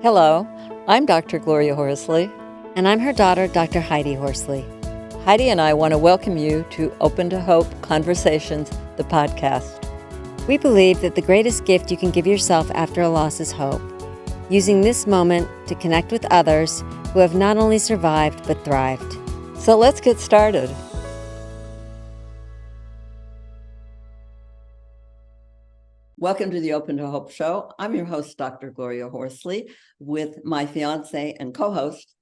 Hello, I'm Dr. Gloria Horsley. And I'm her daughter, Dr. Heidi Horsley. Heidi and I want to welcome you to Open to Hope Conversations, the podcast. We believe that the greatest gift you can give yourself after a loss is hope, using this moment to connect with others who have not only survived but thrived. So let's get started. Welcome to the Open to Hope show. I'm your host, Dr. Gloria Horsley, with my fiancé and co-host,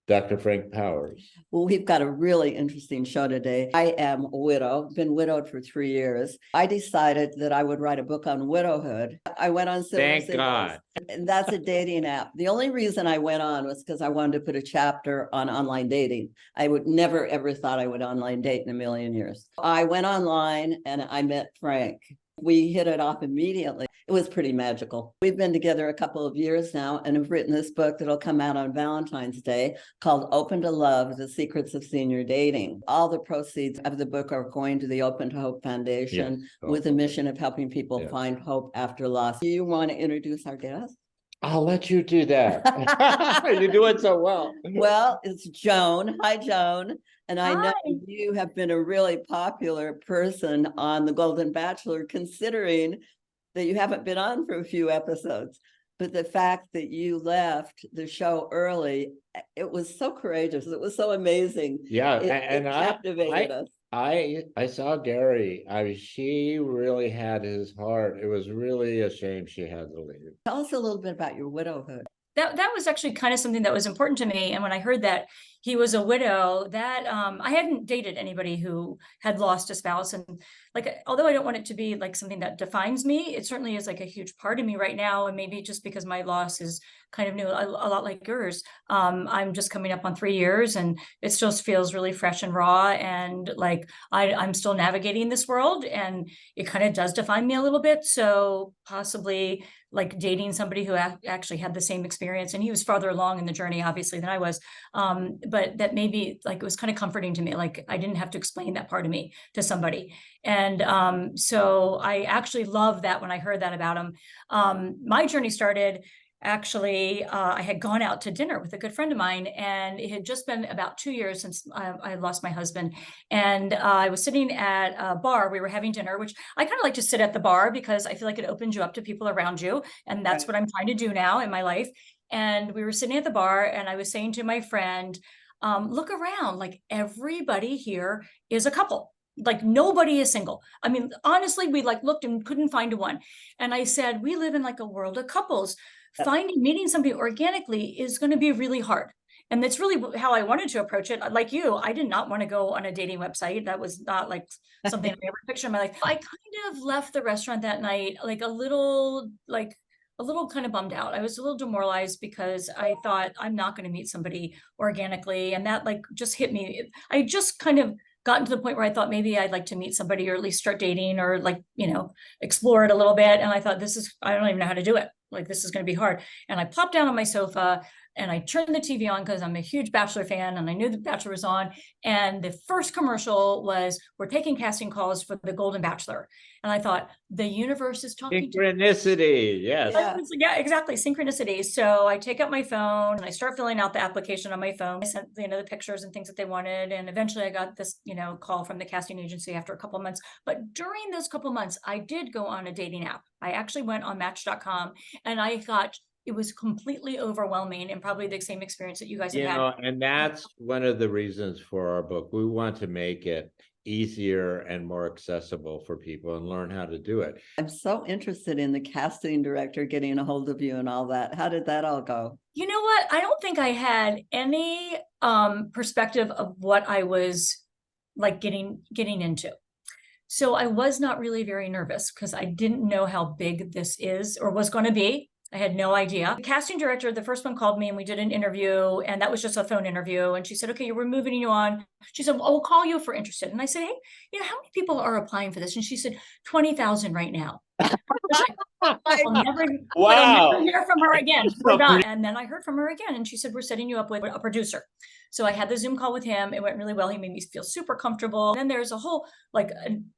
Dr. Frank Powers. Well, we've got a really interesting show today. I am a widow, been widowed for 3 years. I decided that I would write a book on widowhood. I went on Silver Thank Singles, God. and that's a dating app. The only reason I went on was because I wanted to put a chapter on online dating. I would never, ever thought I would online date in a million years. I went online and I met Frank. We hit it off immediately. It was pretty magical. We've been together a couple of years now and have written this book that'll come out on Valentine's Day called Open to Love, The Secrets of Senior Dating. All the proceeds of the book are going to the Open to Hope Foundation with a mission of helping people find hope after loss. Do you want to introduce our guest? I'll let you do that. You're doing so well. Well, it's Joan. Hi, Joan. And I know Hi. you have been a really popular person on The Golden Bachelor, considering that you haven't been on for a few episodes. But the fact that you left the show early, it was so courageous. It was so amazing. Yeah, It captivated us. I saw Gerry. She really had his heart. It was really a shame she had to leave. Tell us a little bit about your widowhood. That was actually kind of something that was important to me. And when I heard that he was a widow, that I hadn't dated anybody who had lost a spouse. And although I don't want it to be like something that defines me, it certainly is like a huge part of me right now. And maybe just because my loss is kind of new, a lot like yours. I'm just coming up on 3 years and it still feels really fresh and raw. And like I'm still navigating this world and it kind of does define me a little bit. So possibly like dating somebody who actually had the same experience, and he was farther along in the journey, obviously, than I was. But that maybe like it was kind of comforting to me. Like I didn't have to explain that part of me to somebody. And so I actually love that when I heard that about him. My journey started actually, I had gone out to dinner with a good friend of mine, and it had just been about 2 years since I lost my husband. And I was sitting at a bar. We were having dinner, which I kind of like to sit at the bar because I feel like it opens you up to people around you. And that's what I'm trying to do now in my life. And we were sitting at the bar, and I was saying to my friend, look around, like everybody here is a couple. Like nobody is single. I mean, honestly, we like looked and couldn't find one. And I said, we live in like a world of couples. Meeting somebody organically is going to be really hard. And that's really how I wanted to approach it. Like you, I did not want to go on a dating website. That was not like something I ever pictured in my life. I kind of left the restaurant that night, like a little kind of bummed out. I was a little demoralized because I thought I'm not going to meet somebody organically. And that like just hit me. I just kind of gotten to the point where I thought maybe I'd like to meet somebody or at least start dating or like, explore it a little bit. And I thought I don't even know how to do it. Like, this is going to be hard. And I plopped down on my sofa and I turned the TV on because I'm a huge Bachelor fan and I knew the Bachelor was on. And the first commercial was, we're taking casting calls for the Golden Bachelor. And I thought, the universe is talking to me. Synchronicity, yes. Yeah, exactly. Synchronicity. So I take out my phone and I start filling out the application on my phone. I sent, the pictures and things that they wanted. And eventually I got this, call from the casting agency after a couple of months. But during those couple of months, I did go on a dating app. I actually went on Match.com and I thought it was completely overwhelming and probably the same experience that you guys have had. And that's one of the reasons for our book. We want to make it easier and more accessible for people and learn how to do it. I'm so interested in the casting director getting a hold of you and all that. How did that all go? You know what? I don't think I had any perspective of what I was like getting into. So I was not really very nervous because I didn't know how big this is or was going to be. I had no idea. The casting director, the first one, called me and we did an interview, and that was just a phone interview. And she said, okay, we're moving you on. She said, well, we'll call you if we're interested. And I said, hey, how many people are applying for this? And she said, 20,000 right now. I'll never hear from her again. We're done. And then I heard from her again, and she said, we're setting you up with a producer. So I had the Zoom call with him. It went really well. He made me feel super comfortable. And then there's a whole, like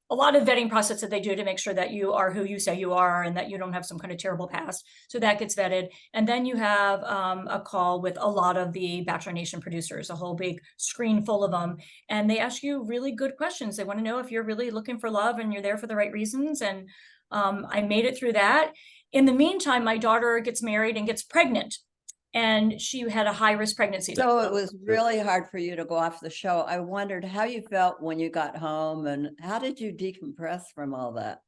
a lot of vetting process that they do to make sure that you are who you say you are and that you don't have some kind of terrible past. So that gets vetted. And then you have a call with a lot of the Bachelor Nation producers, a whole big screen full of them. And they ask you really good questions. They want to know if you're really looking for love and you're there for the right reasons. And I made it through that. In the meantime, my daughter gets married and gets pregnant. And she had a high-risk pregnancy. So it was really hard for you to go off the show. I wondered how you felt when you got home and how did you decompress from all that?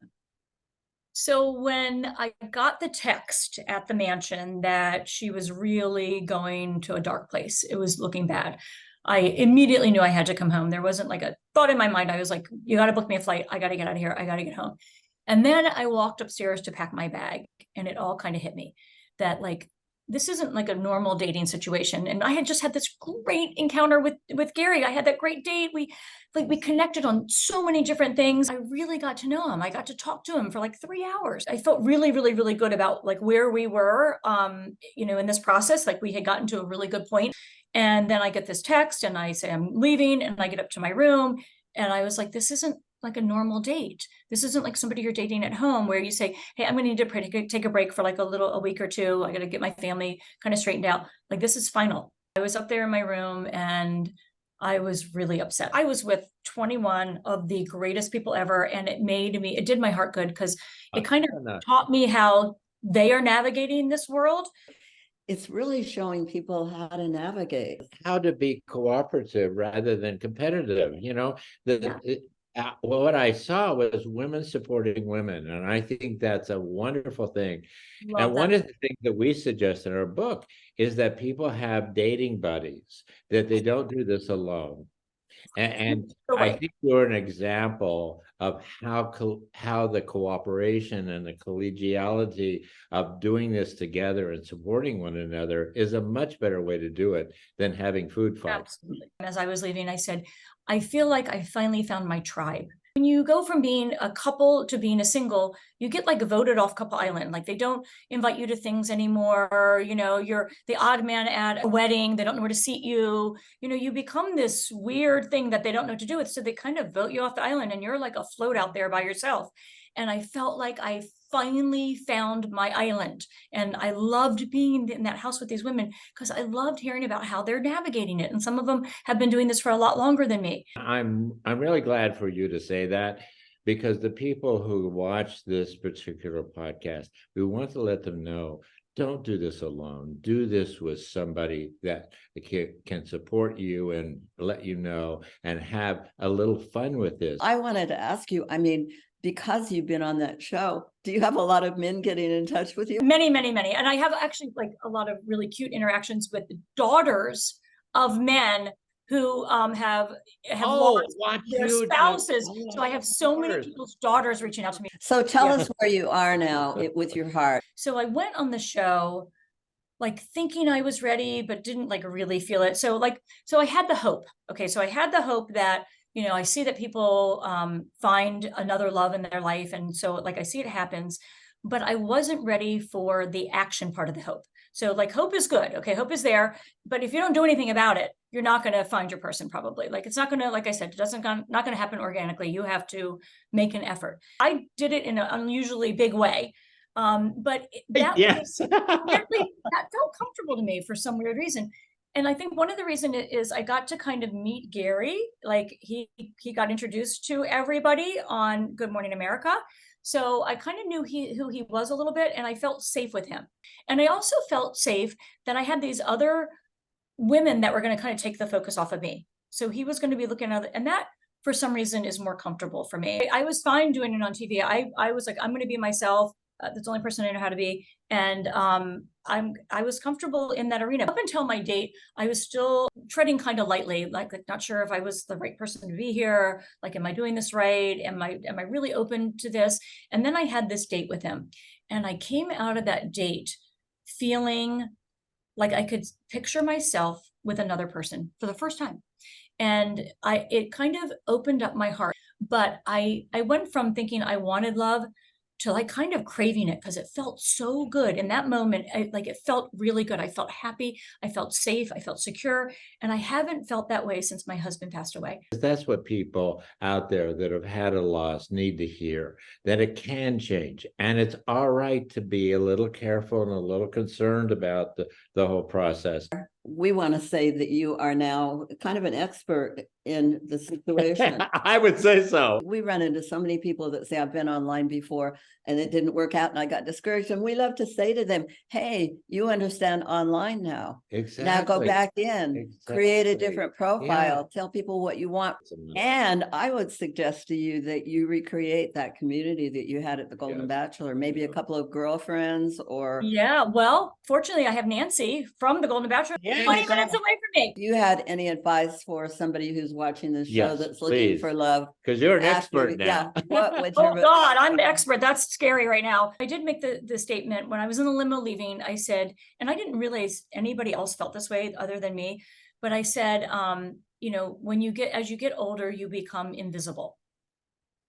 So when I got the text at the mansion that she was really going to a dark place, it was looking bad, I immediately knew I had to come home. There wasn't like a thought in my mind. I was like, you got to book me a flight. I got to get out of here. I got to get home. And then I walked upstairs to pack my bag and it all kind of hit me that like, this isn't like a normal dating situation. And I had just had this great encounter with Gerry. I had that great date. We connected on so many different things. I really got to know him. I got to talk to him for like 3 hours. I felt really, really, really good about like where we were, in this process. Like we had gotten to a really good point. And then I get this text and I say, I'm leaving, and I get up to my room and I was like, this isn't like a normal date. This isn't like somebody you're dating at home where you say, hey, I'm going to need to take a break for like a week or two. I got to get my family kind of straightened out. Like this is final. I was up there in my room and I was really upset. I was with 21 of the greatest people ever. And it did my heart good because it kind of taught me how they are navigating this world. It's really showing people how to navigate. How to be cooperative rather than competitive, what I saw was women supporting women, and I think that's a wonderful thing. Love and one that. of the things that we suggest in our book is that people have dating buddies, that they don't do this alone. And I think you're an example of how the cooperation and the collegiality of doing this together and supporting one another is a much better way to do it than having food fights. Absolutely. As I was leaving, I said, I feel like I finally found my tribe. When you go from being a couple to being a single, you get like voted off couple island. Like they don't invite you to things anymore. You're the odd man at a wedding. They don't know where to seat you. You become this weird thing that they don't know what to do with. So they kind of vote you off the island and you're like a float out there by yourself. And I felt like I finally found my island. And I loved being in that house with these women because I loved hearing about how they're navigating it. And some of them have been doing this for a lot longer than me. I'm really glad for you to say that, because the people who watch this particular podcast, we want to let them know, don't do this alone. Do this with somebody that can support you and let you know and have a little fun with this. I wanted to ask you, because you've been on that show, do you have a lot of men getting in touch with you? Many, many, many. And I have actually like a lot of really cute interactions with the daughters of men who have lost their spouses. So I have so many people's daughters reaching out to me. So tell us where you are now with your heart. So I went on the show like thinking I was ready, but didn't like really feel it. So I had the hope. Okay. So I had the hope that, I see that people find another love in their life. And so like, I see it happens, but I wasn't ready for the action part of the hope. So like hope is good. Okay. Hope is there, but if you don't do anything about it, you're not going to find your person probably. Like, it's not going to, like I said, not going to happen organically. You have to make an effort. I did it in an unusually big way. But that, yes. that felt comfortable to me for some weird reason. And I think one of the reasons is I got to kind of meet Gerry. Like he got introduced to everybody on Good Morning America. So I kind of knew who he was a little bit, and I felt safe with him. And I also felt safe that I had these other women that were going to kind of take the focus off of me. So he was going to be looking at, and that for some reason is more comfortable for me. I was fine doing it on TV. I was like, I'm going to be myself. That's the only person I know how to be. And I was comfortable in that arena. Up until my date, I was still treading kind of lightly, like not sure if I was the right person to be here. Like, am I doing this right? Am I really open to this? And then I had this date with him. And I came out of that date feeling like I could picture myself with another person for the first time. And it kind of opened up my heart. But I went from thinking I wanted love to like kind of craving it because it felt so good in that moment. It felt really good. I felt happy. I felt safe. I felt secure. And I haven't felt that way since my husband passed away. That's what people out there that have had a loss need to hear, that it can change. And it's all right to be a little careful and a little concerned about the whole process. We want to say that you are now kind of an expert in the situation. I would say so. We run into so many people that say, I've been online before and it didn't work out and I got discouraged. And we love to say to them, hey, you understand online now. Exactly. Now go back in, create a different profile, tell people what you want. And I would suggest to you that you recreate that community that you had at the Golden Bachelor, maybe a couple of girlfriends or. Yeah, well, fortunately I have Nancy from the Golden Bachelor 20 minutes away from me. Do you had any advice for somebody who's watching this show that's looking for love? Because you're an expert now. Yeah. What would Oh God, I'm the expert. That's scary right now. I did make the statement when I was in the limo leaving. I said, and I didn't realize anybody else felt this way other than me, but I said, you know, as you get older, you become invisible.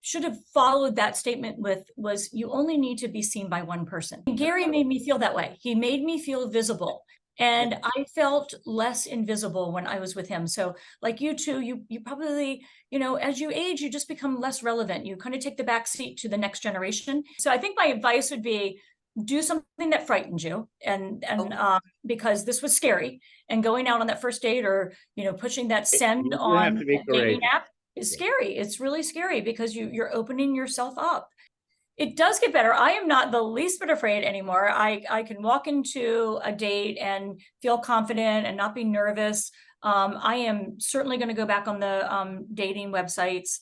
Should have followed that statement was you only need to be seen by one person. And Gerry made me feel that way. He made me feel visible. And I felt less invisible when I was with him. So like you two, you probably, you know, as you age, you just become less relevant. You kind of take the back seat to the next generation. So I think my advice would be do something that frightens you. And because this was scary, and going out on that first date or, you know, pushing that send on the dating app is scary. It's really scary because you're opening yourself up. It does get better. I am not the least bit afraid anymore. I can walk into a date and feel confident and not be nervous. I am certainly going to go back on the dating websites,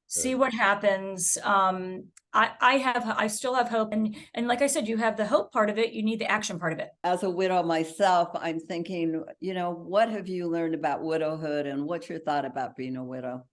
see what happens. I still have hope. And like I said, you have the hope part of it. You need the action part of it. As a widow myself, I'm thinking, you know, what have you learned about widowhood and what's your thought about being a widow?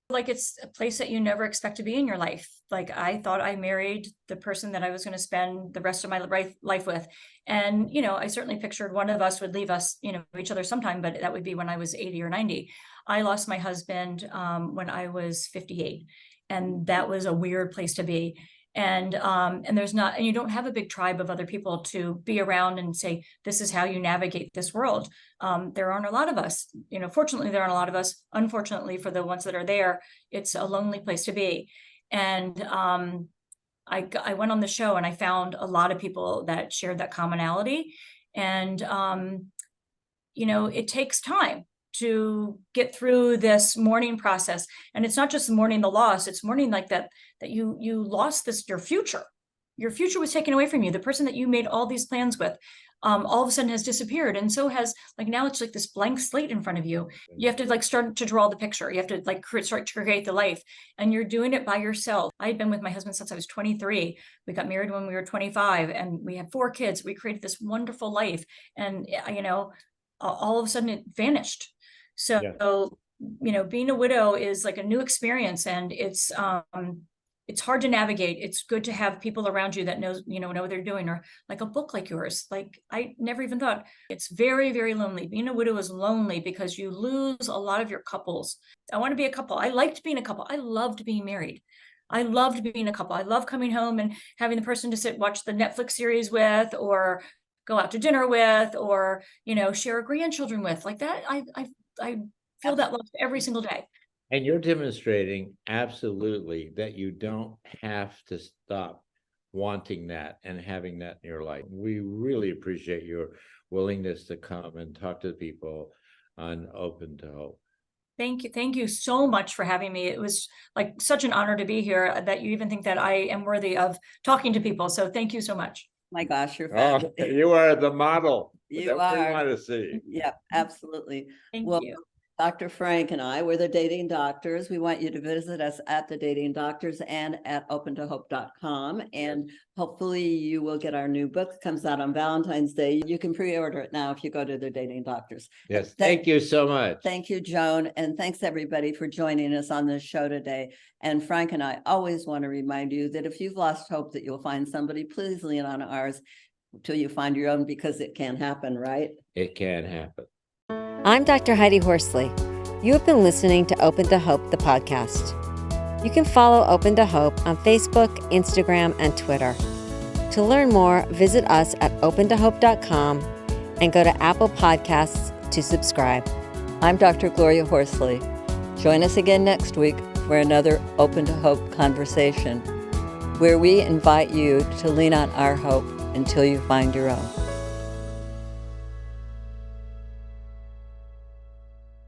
Like it's a place that you never expect to be in your life. Like I thought I married the person that I was going to spend the rest of my life with. And, you know, I certainly pictured one of us would leave us, you know, each other sometime, but that would be when I was 80 or 90. I lost my husband when I was 58. And that was a weird place to be. And you don't have a big tribe of other people to be around and say, this is how you navigate this world. There aren't a lot of us, you know, fortunately, there aren't a lot of us. Unfortunately, for the ones that are there, it's a lonely place to be. And I went on the show and I found a lot of people that shared that commonality. And, you know, it takes time to get through this mourning process. And it's not just mourning the loss, it's mourning like that you lost your future was taken away from you. The person that you made all these plans with, all of a sudden has disappeared. And so has, like, now it's like this blank slate in front of you. You have to like start to draw the picture. You have to like start to create the life, and you're doing it by yourself. I had been with my husband since I was 23. We got married when we were 25 and we had 4 kids. We created this wonderful life. And, you know, all of a sudden it vanished. So, you know, being a widow is like a new experience, and it's hard to navigate. It's good to have people around you that know what they're doing, or like a book like yours. Like I never even thought. It's very, very lonely. Being a widow is lonely because you lose a lot of your couples. I want to be a couple. I liked being a couple. I loved being married. I loved being a couple. I love coming home and having the person to watch the Netflix series with, or go out to dinner with, or, you know, share grandchildren with, like that. I feel that love every single day. And you're demonstrating absolutely that you don't have to stop wanting that and having that in your life. We really appreciate your willingness to come and talk to people on Open to Hope. Thank you. Thank you so much for having me. It was like such an honor to be here, that you even think that I am worthy of talking to people. So thank you so much. My gosh, you're fabulous. Oh, you are the model You that are. we want to see. Yeah, absolutely. Thank Well, you. Dr. Frank and I, we're the Dating Doctors. We want you to visit us at the Dating Doctors and at opentohope.com. And hopefully you will get our new book. It comes out on Valentine's Day. You can pre-order it now if you go to the Dating Doctors. Yes, thank you so much. Thank you, Joan. And thanks everybody for joining us on this show today. And Frank and I always want to remind you that if you've lost hope that you'll find somebody, please lean on ours until you find your own, because it can happen, right? It can happen. I'm Dr. Heidi Horsley. You have been listening to Open to Hope, the podcast. You can follow Open to Hope on Facebook, Instagram, and Twitter. To learn more, visit us at opentohope.com and go to Apple Podcasts to subscribe. I'm Dr. Gloria Horsley. Join us again next week for another Open to Hope conversation, where we invite you to lean on our hope until you find your own.